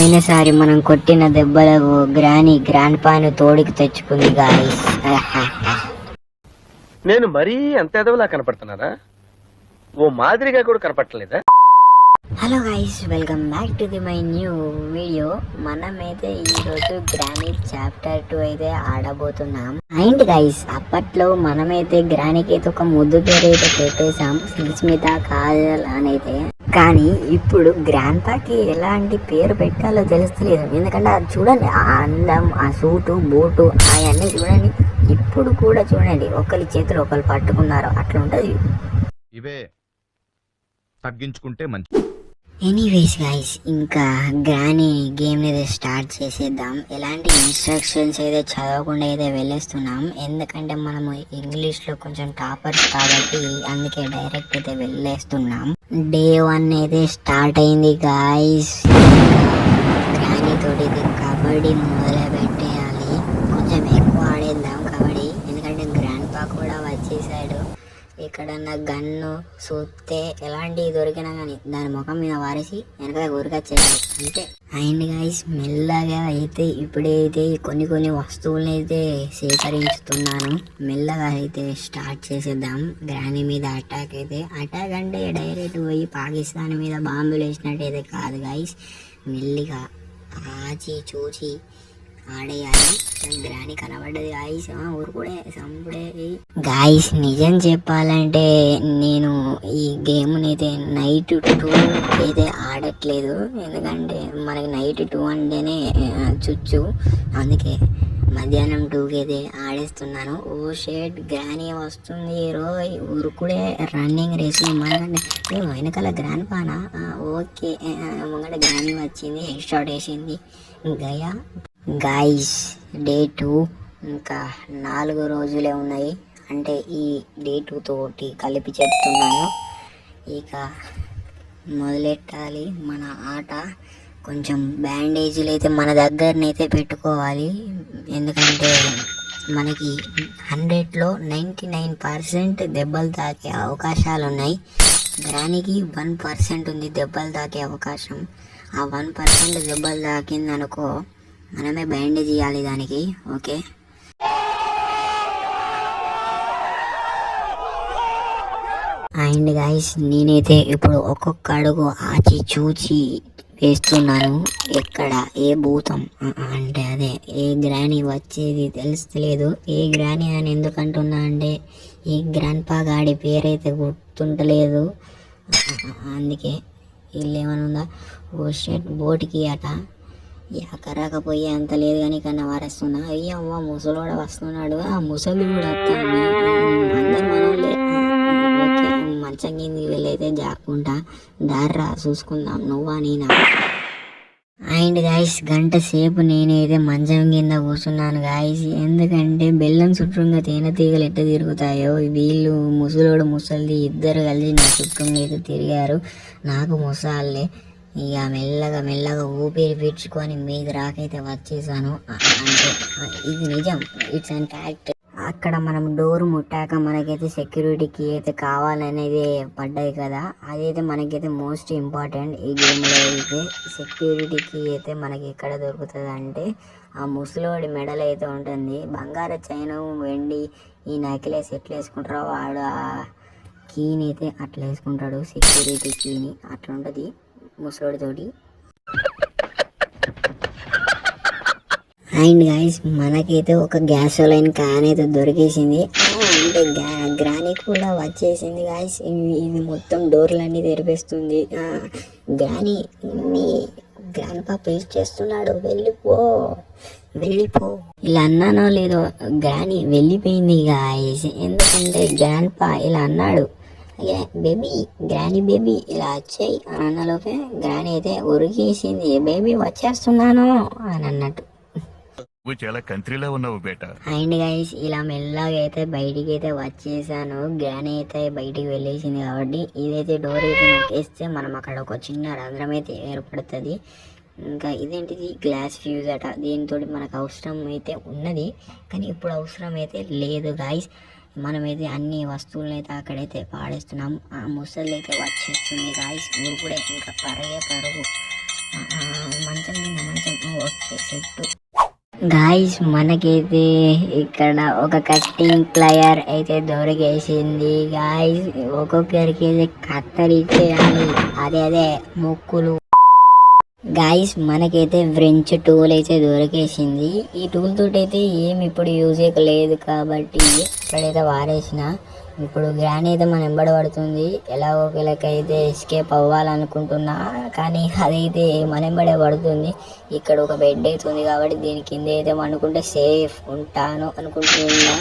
పోయినసారి మనం కొట్టిన దెబ్బలకు గ్రాండ్ పాను తోడికి తెచ్చుకుంది గాయస్. నేను మరీ అంత ఎదవలా కనపడుతున్నానా? ఓ మాదిరిగా కూడా కనపడలేదా? Hello guys, welcome back to my new video. మనమైతే ఈరోజు గ్రానీ చాప్టర్ 2 అయితే ఆడబోతున్నాం. అండ్ గైస్, అప్పట్లో మనమైతే గ్రానీకి అయితే ఒక ముద్దు పేరు అయితే పెట్టేశాం, సుస్మిత కాజల్ అని అయితే. కానీ ఇప్పుడు గ్రాండ్ పాకి ఎలాంటి పేరు పెట్టాలో తెలుస్తలేదు. ఎందుకంటే అది చూడండి, ఆ అందం, ఆ సూటు బూటు అవన్నీ చూడండి. ఇప్పుడు కూడా చూడండి, ఒకరి చేతులు ఒకరు పట్టుకున్నారు, అట్లా ఉంటది. ఇవే తగ్గించుకుంటే మంచి. ఎనీవేస్ గైస్, ఇంకా గ్రానీ గేమ్ అయితే స్టార్ట్ చేసేద్దాం. ఎలాంటి ఇన్స్ట్రక్షన్స్ అయితే చదవకుండా అయితే వెళ్ళేస్తున్నాం, ఎందుకంటే మనము ఇంగ్లీష్లో కొంచెం టాపర్స్ కాబట్టి అందుకే డైరెక్ట్ అయితే వెళ్ళేస్తున్నాం. డే 1 అయితే స్టార్ట్ అయింది గాయస్. గ్రానీ తోటి కబడ్డీ మొదలు పెట్టేయాలి. కొంచెం ఎక్కువ ఆడేద్దాం కబడ్డీ, ఎందుకంటే గ్రాండ్ పా కూడా వచ్చేసాడు. ఎక్కడన్నా గన్ను చూస్తే ఎలాంటివి దొరికినా కానీ దాని ముఖం మీద వారేసి వెనక గురికొచ్చేయాలి అంతే. అండ్ గైస్, మెల్లగా అయితే ఇప్పుడైతే కొన్ని వస్తువులను అయితే సేకరించుతున్నాను. మెల్లగా అయితే స్టార్ట్ చేసేద్దాం. గ్రానీ మీద అటాక్ అంటే డైరెక్ట్ పోయి పాకిస్తాన్ మీద బాంబులు వేసినట్టయితే కాదు గైస్. మెల్లిగా ఆచి చూచి ఆడేయాలి. గ్రానీ కనబడ్డది గాయస్, ఊరుకుడే సంపుడే. గాయస్, నిజం చెప్పాలంటే నేను ఈ గేమ్నైతే నైట్ 2 అయితే ఆడట్లేదు, ఎందుకంటే మనకి నైట్ 2 అంటేనే చుచ్చు. అందుకే మధ్యాహ్నం 2కి అయితే ఆడేస్తున్నాను. ఓ షేట్, గ్రానీ వస్తుంది రోయ్. ఊరుకుడే రన్నింగ్ రేస్. మనకంటే వెనకాల గ్రాండ్ పానా? ఓకే, ముంగట గ్రానీ వచ్చింది, హెడ్ షాట్ వేసింది. గయా గాయస్, డే 2 ఇంకా 4 రోజులే ఉన్నాయి. అంటే ఈ డే 2 తోటి కలిపి చెప్తున్నాను. ఇక మొదలెట్టాలి మన ఆట. కొంచెం బ్యాండేజీలు అయితే మన దగ్గరనైతే పెట్టుకోవాలి, ఎందుకంటే మనకి 100లో 99% దెబ్బలు తాకే అవకాశాలు ఉన్నాయి. గ్రానీకి 1% ఉంది దెబ్బలు తాకే అవకాశం. ఆ 1% దెబ్బలు తాకిందనుకో మనమే బ్యాండేజ్ ఇవ్వాలి దానికి. ఓకే, అండ్ గైస్, నేనైతే ఇప్పుడు ఒక్కొక్క అడుగు ఆచి చూచి వేస్తున్నాను. ఎక్కడ ఏ భూతం అంటే అదే ఏ గ్రానీ వచ్చేది తెలుస్తలేదు. ఏ గ్రానీ అని ఎందుకు అంటున్నా అంటే ఈ గ్రాండ్ పా గాడి పేరైతే గుర్తుంటలేదు, అందుకే. వీళ్ళు ఏమైనా ఉందా? ఓ షెట్, బోటికి అట ఎక్కరాకపోయి అంత లేదు కానీ కన్నా వారేస్తున్నా. అయ్యమ్మ, ముసలోడ వస్తున్నాడు. ఆ ముసలి కూడా వస్తాను. అందరు మనోళ్ళే. ఓకే, మంచం కిందికి వెళ్ళైతే జాక్కుంటా దార్రా చూసుకుందాం, నువ్వా నేనా. అండ్ గాయస్, గంట సేపు నేనైతే మంచం కింద కూర్చున్నాను గాయస్, ఎందుకంటే బెల్లం చుట్టూగా తేనెటీగలు ఎట్ట తిరుగుతాయో వీళ్ళు ముసలోడు ముసలిది ఇద్దరు కలిసి నా చుట్టూ అయితే తిరిగారు. నాకు ముసాళ్ళే. ఇక మెల్లగా ఊపిరి పీడ్చుకొని మీద రాకైతే వచ్చేసాను. అంటే ఇది నిజం, ఇట్స్ అండ్ ఫ్యాక్ట్. అక్కడ మనం డోర్ ముట్టాక మనకైతే సెక్యూరిటీకి అయితే కావాలనేది పడ్డాయి కదా, అదైతే మనకైతే మోస్ట్ ఇంపార్టెంట్ ఈ గేమ్లో. అయితే సెక్యూరిటీకి అయితే మనకి ఎక్కడ దొరుకుతుంది అంటే ఆ ముసలోడి మెడల్ అయితే ఉంటుంది. బంగారు చైన్, వెండి, ఈ నెక్లెస్ ఎట్లా వేసుకుంటారో వాడు ఆ కీని అయితే అట్లా వేసుకుంటాడు, సెక్యూరిటీ కీని. అట్లా ఉంటుంది ముసలోడితోటి. అండ్ గైస్, మనకైతే ఒక గ్యాసోలైన్ క్యాన్ అయితే దొరికేసింది. అంటే గ్రానీ కూడా వచ్చేసింది గైస్. ఇది మొత్తం డోర్లన్నీ తెరిపేస్తుంది. గ్రానీ గ్రాండ్ పా పిలిచి చేస్తున్నాడు, వెళ్ళిపో. ఇలా అన్నానో లేదో గ్రానీ వెళ్ళిపోయింది గాయస్, ఎందుకంటే గ్రాండ్ పా ఇలా అన్నాడు, బేబీ, గ్రానీ బేబీ ఇలా వచ్చాయి అని అన్నలోపే గ్రానీ అయితే ఉరికేసింది, బేబీ వచ్చేస్తున్నాను అని అన్నట్టు. చాలా కంట్రీలో ఉన్నావు బేటా. అండ్ గైస్, ఇలా మెల్లగా అయితే బయటికి అయితే వచ్చేసాను. గ్రానీ అయితే బయటికి వెళ్ళేసింది కాబట్టి ఇదైతే డోర్ అయితే నొక్కేస్తే మనం అక్కడ ఒక చిన్న రంధ్రం అయితే ఏర్పడుతుంది. ఇంకా ఇదేంటిది, గ్లాస్ ఫ్యూజ్ అట. దీంతో మనకు అవసరం అయితే ఉన్నది, కానీ ఇప్పుడు అవసరం అయితే లేదు గాయస్. మనమైతే అన్ని వస్తువులను అయితే అక్కడైతే పాడేస్తున్నాం. ఆ ముసలి అయితే వచ్చేస్తుంది గాయస్. ఊరు కూడా ఇంకా పరుగు మంచం కింద ఓకే సెట్. గాయ్స్ మనకైతే ఇక్కడ ఒక కట్టింగ్ ప్లేయర్ అయితే దొరికేసింది గాయ్స్. ఒక్కొక్కరికి అయితే కత్తరిచ్చేయాలి, అదే ముక్కులు. గాయ్స్ మనకైతే వ్రెంచ్ టూల్ అయితే దొరికేసింది. ఈ టూల్ తోటి అయితే ఏం ఇప్పుడు యూజ్ లేదు కాబట్టి ఇక్కడైతే వారేసిన. ఇప్పుడు గ్రాని అయితే మన వెంబడి పడుతుంది. ఎలా ఒకలకైతే ఎస్కేప్ అవ్వాలనుకుంటున్నా కానీ అదైతే మన వెంబడే పడుతుంది. ఇక్కడ ఒక బెడ్ అవుతుంది కాబట్టి దీని కింద అయితే అనుకుంటే సేఫ్ ఉంటాను అనుకుంటున్నా.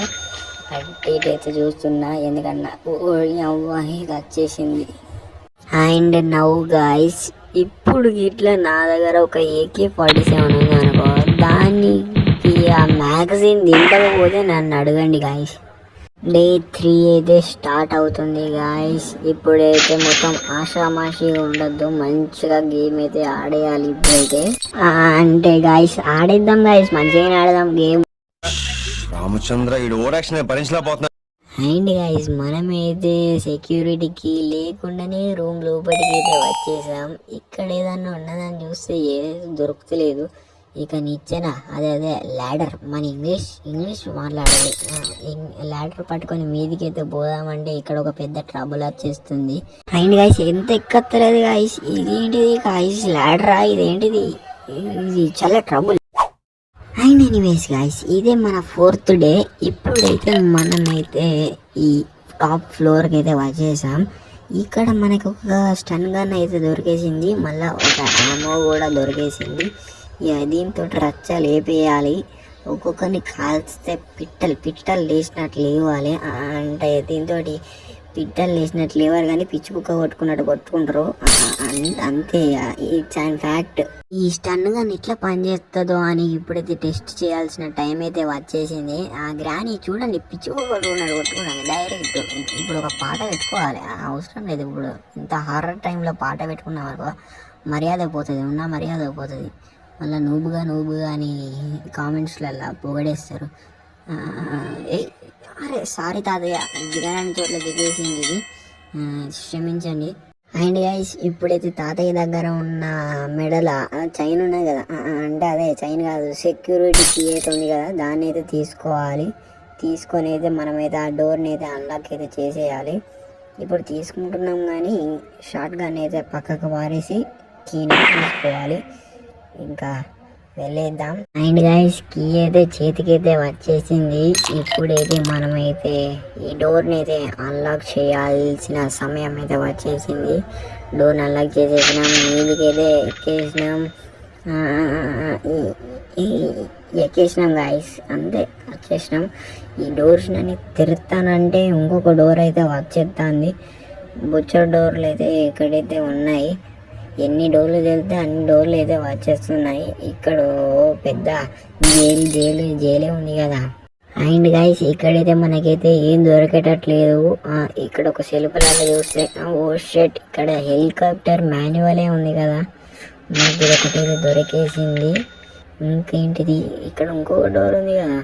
అటు అయితే చూస్తున్నా ఎందుకన్నా ఇది వచ్చేసింది. అండ్ నౌ గాయ్స్ ఇప్పుడు ఇట్లా నా దగ్గర ఒక AK-47 ఉంది అనుకో, దానికి ఆ మ్యాగజైన్ దింపకపోతే నన్ను అడగండి గాయస్. డే 3 అయితే స్టార్ట్ అవుతుంది గాయస్. ఇప్పుడైతే మొత్తం ఆషామాషిగా ఉండద్దు, మంచిగా గేమ్ అయితే ఆడేయాలి ఇప్పుడైతే. అంటే గాయస్ ఆడేద్దాం గాయస్, మంచిగానే ఆడదాం గేమ్. రామచంద్ర ఈ ఓడాక్షన్ భరించలేకపోతున్నా. అండ్ గాయస్ మనమైతే సెక్యూరిటీకి లేకుండానే రూమ్ లోపలికి అయితే వచ్చేసాం. ఇక్కడ ఏదన్నా ఉన్నదని చూస్తే ఏది దొరుకుతలేదు. ఇక నిచ్చెన అదే ల్యాడర్, మన ఇంగ్లీష్ మాట్లాడాలి. ల్యాడర్ పట్టుకొని మీదికి అయితే పోదామంటే ఇక్కడ ఒక పెద్ద ట్రబుల్ వచ్చేస్తుంది. అండ్ గాయస్ ఎంత ఎక్కత్తలేదు గాయస్. ఇదేంటిది గాయస్, ల్యాడరా ఇదేంటిది, ఇది చాలా ట్రబుల్. అండ్ ఎనీవేస్ గాయస్ ఇదే మన 4th డే. ఇప్పుడైతే మనమైతే ఈ టాప్ ఫ్లోర్కి అయితే వచ్చేసాం. ఇక్కడ మనకు ఒక స్టన్ గన్ అయితే దొరికేసింది, మళ్ళీ ఒక ఆమో కూడా దొరికేసింది. ఇక దీంతో రచ్చ లేపేయాలి. ఒక్కొక్కరిని కాల్స్తే పిట్టలు లేచినట్లు లేవాలి. అంటే దీంతో పిట్టలు లేచినట్లు లేవారు కానీ పిచ్చి కుక్క కొట్టుకున్నట్టు కొట్టుకుంటారు అంతే. It's and fact. ఈ స్టన్ గన్ ఎట్లా పనిచేస్తుందో అని ఇప్పుడైతే టెస్ట్ చేయాల్సిన టైం అయితే వచ్చేసింది. ఆ గ్రాని చూడండి పిచ్చి కుక్క కొట్టుకున్నాడు డైరెక్ట్. ఇప్పుడు ఒక పాట పెట్టుకోవాలి, అవసరం లేదు. ఇప్పుడు ఇంత హారర్ టైంలో పాట పెట్టుకున్నాం అనుకో మర్యాద పోతుంది, ఉన్న మర్యాద పోతుంది. మళ్ళీ నూబుగా అని కామెంట్స్లలో పొగడేస్తారు. అరే సారీ తాతయ్య, దిగడానికి చోట్ల దిగేసింది ఇది, క్షమించండి. అండ్ గైస్ ఇప్పుడైతే తాతయ్య దగ్గర ఉన్న మెడల చైన్ ఉన్నది కదా, అంటే అదే చైన్ కాదు, సెక్యూరిటీ కీ అయితే ఉంది కదా, దాన్ని అయితే తీసుకోవాలి. తీసుకొని అయితే మనమైతే ఆ డోర్ని అయితే అన్లాక్ అయితే చేసేయాలి. ఇప్పుడు తీసుకుంటున్నాం కానీ షార్ట్ గన్ అయితే పక్కకు వారేసి కీని తీసుకోవాలి. ఇంకా వెళ్ళేద్దాం. అండ్ గైస్ కీ అయితే చేతికైతే వచ్చేసింది. ఇప్పుడైతే మనమైతే ఈ డోర్ని అయితే అన్లాక్ చేయాల్సిన సమయం అయితే వచ్చేసింది. డోర్ని అన్లాక్ చేసేసినాం, మీదికైతే ఎక్కేసినాం గాయస్, అంతే వచ్చేసినాం. ఈ డోర్స్ అని తిరుతానంటే ఇంకొక డోర్ అయితే వచ్చేస్తుంది. బుచ్చర్ డోర్లు అయితే ఎక్కడైతే ఉన్నాయి, ఎన్ని డోర్లు తెలితే అన్ని డోర్లు అయితే వచ్చేస్తున్నాయి. ఇక్కడ పెద్ద జైలే ఉంది కదా. అండ్ గైస్ ఇక్కడైతే మనకైతే ఏం దొరికేటట్లేదు. ఇక్కడ ఒక సెల్ఫ్లాగా చూస్తే ఓ షెట్, ఇక్కడ హెలికాప్టర్ మాన్యువలే ఉంది కదా, మనకి ఒకటైతే దొరికేసింది. ఇంకేంటిది, ఇక్కడ ఇంకొక డోర్ ఉంది కదా,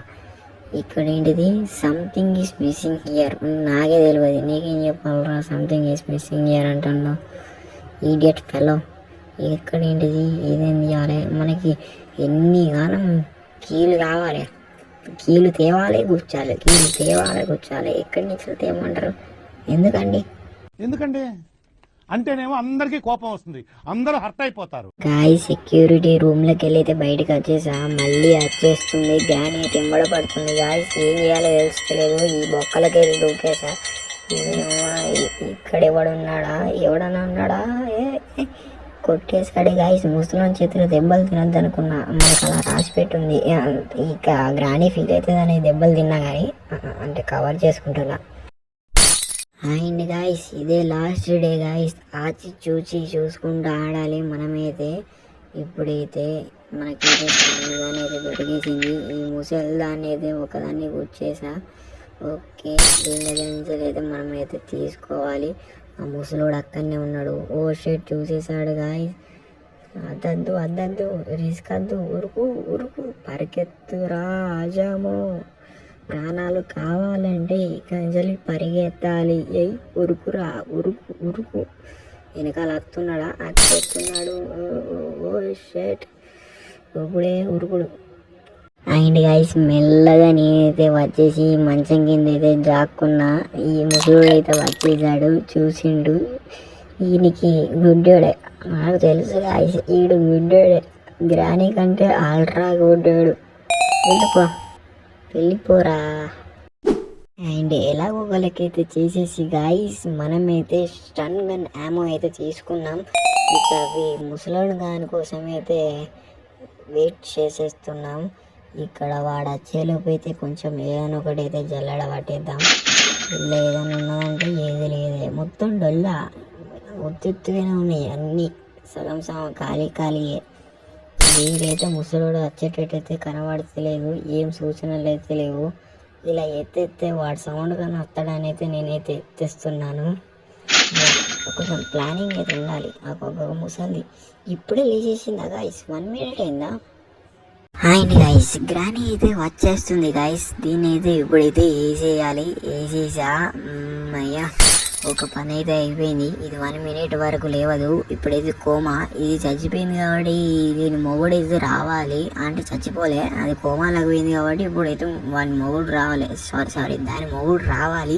ఇక్కడ ఏంటిది, సంథింగ్ ఈస్ మిస్సింగ్ హియర్. నాకే తెలియదు, నీకేం చెప్పాలరా సంథింగ్ ఈస్ మిస్సింగ్ హియర్ అంటున్నావు ఈడియట్ ఫెలో. ఇక్కడ ఏంటిది, ఇదేం చేయాలి, మనకి ఎన్ని గానం కీలు కావాలి, కీలు తేవాలి కూర్చోాలి, ఎక్కడి నుంచి తేమంటారు, ఎందుకండి అంటేనేమో అందరికీ కోపం వస్తుంది, అందరూ హర్ట్ అయిపోతారు. గాయ్ సెక్యూరిటీ రూమ్లోకి వెళ్ళి అయితే బయటకు వచ్చేసా, మళ్ళీ వచ్చేస్తుంది. గ్రాని అయితే ఎంబడపడుతుంది. గాయస్ ఏం చేయాలో తెలుస్తలేదు, ఈ బొక్కలకి వెళ్ళి దూకేసా. ఇక్కడ ఎవడన్నా ఉన్నాడా, కొట్టేసాడే గాయస్. ముసలోని చేతిలో దెబ్బలు తినద్దు అనుకున్నా, మనకు అలా రాసి పెట్టుంది. ఇక గ్రాని ఫీల్ అవుతుంది అని దెబ్బలు తిన్నా కానీ అంటే కవర్ చేసుకుంటున్నా. అండ్ గాయస్ ఇదే లాస్ట్ డే గాయస్, చూసుకుంటూ ఆడాలి మనమైతే. ఇప్పుడైతే మనకైతే దాన్ని అయితే దొరికేసింది. ఈ ముసలి దాన్ని అయితే ఒకదాన్ని కూర్చేసా. ఓకే దీని దగ్గర అయితే మనమైతే తీసుకోవాలి. ఆ ముసలోడు అక్కడనే ఉన్నాడు. ఓ షెట్ చూసేసాడు గాయస్. అద్దద్దు రిస్క్ వద్దు, ఉరుకు పరిగెత్తురా ఆజామో. ప్రాణాలు కావాలంటే ఇక్కడి పరిగెత్తాలి. ఉరుకురా ఉరుకు. వెనకాల వస్తున్నాడు. ఓ షెట్ ఇప్పుడే ఉరుకుడు. అండ్ గైస్ మెల్లగా నేనైతే వచ్చేసి మంచం కింద అయితే జాక్కున్నా. ఈ ముసలుడు అయితే వచ్చేసాడు, చూసిండు. ఈయనకి గుడ్డోడే, నాకు తెలుసు గైస్, ఈడు గుడ్డోడే, గ్రానీ కంటే ఆల్ట్రా గుడ్డోడు. వెళ్ళిపోరా. అండ్ ఎలాగో ఒకళ్ళకైతే చేసేసి గాయస్ మనమైతే స్టన్ గన్ యామో అయితే తీసుకున్నాం. ఇక అవి ముసలోడు దాని కోసం అయితే వెయిట్ చేసేస్తున్నాం. ఇక్కడ వాడు వచ్చేలోపు అయితే కొంచెం ఏదైనా ఒకటి అయితే జల్లడ పట్టేద్దాం. ఇలా ఏదైనా ఉన్నదంటే ఏది లేదే, మొత్తం డొల్లా ఒత్తుగానే ఉన్నాయి అన్నీ, సగం సగం ఖాళీ ఖాళీయే. వీడైతే ముసలోడు వచ్చేటట్టయితే కనబడతలేదు, ఏం సూచనలు అయితే లేవు. ఇలా ఎత్తెత్తే వాడు సౌండ్ కానీ వస్తాడని అయితే నేనైతే ఎత్తేస్తున్నాను. కొంచెం ప్లానింగ్ అయితే ఉండాలి. ఒక్కొక్క ముసలి ఇప్పుడే లేచేసిందా గాయస్, 1 minute అయిందా? అండ్ గైస్ గ్రానీ అయితే వచ్చేస్తుంది గైస్. దీన్ని అయితే ఇప్పుడైతే వేసేయాలి. వేసేసా అయ్యా, ఒక పని అయితే అయిపోయింది. ఇది 1 minute వరకు లేవదు. ఇప్పుడైతే కోమా, ఇది చచ్చిపోయింది కాబట్టి దీని మొగుడు అయితే రావాలి. అంటే చచ్చిపోలే, అది కోమాలకు పోయింది కాబట్టి ఇప్పుడైతే వాని మొగుడు రావాలి. సారీ దాని మొగుడు రావాలి,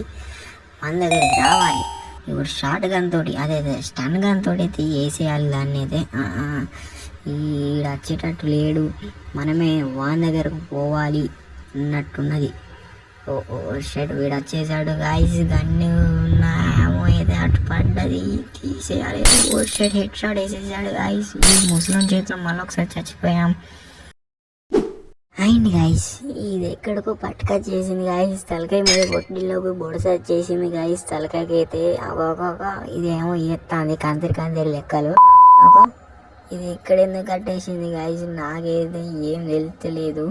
మన దగ్గరికి రావాలి. ఇప్పుడు షార్ట్ గన్ తోటి, అదే స్టన్ గన్ తోటి అయితే వేసేయాలి దాన్ని అయితే. ఈడు వచ్చేటట్టు లేడు, మనమే వాని దగ్గరకు పోవాలి అన్నట్టున్నది. ఓ షెడ్ వీడు వచ్చేసాడు గాయస్. గన్ను ఉన్నామో అయితే అటు పడ్డది, తీసేయాలి. ఓ షెడ్ హెడ్ షాట్ వేసేసాడు గాయస్. ఈ ముసలం చేతిలో మళ్ళీ ఒకసారి చచ్చిపోయాం. అండ్ గాయస్ ఇది ఎక్కడికో పట్టుక చేసింది గాయస్, తలకాయ మీద పొట్టిలోకి బొడస చేసింది గాయస్. తలకాయకి అయితే ఒక్కొక్క ఇదేమో ఎత్తాంది కందిరి లెక్కలు. ఒక ఇది ఇక్కడ ఎందుకు కట్టేసింది గాయస్, నాకైతే ఏం తెలుస్తలేదు.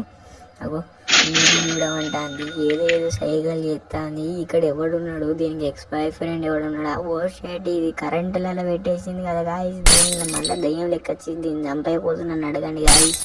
అగో నీరు చూడమంటుంది, ఏదో సైకిల్ చేస్తుంది. ఇక్కడ ఎవడున్నాడు, దీనికి ఎక్స్ బాయ్ ఫ్రెండ్ ఎవడున్నాడు? ఓ షర్ట్ ఇది కరెంటులలో పెట్టేసింది కదా గాయస్. దీనిలో మళ్ళీ దయ్యం లెక్క వచ్చింది, దీన్ని చంపైపోతున్నాను అడగండి గాయస్.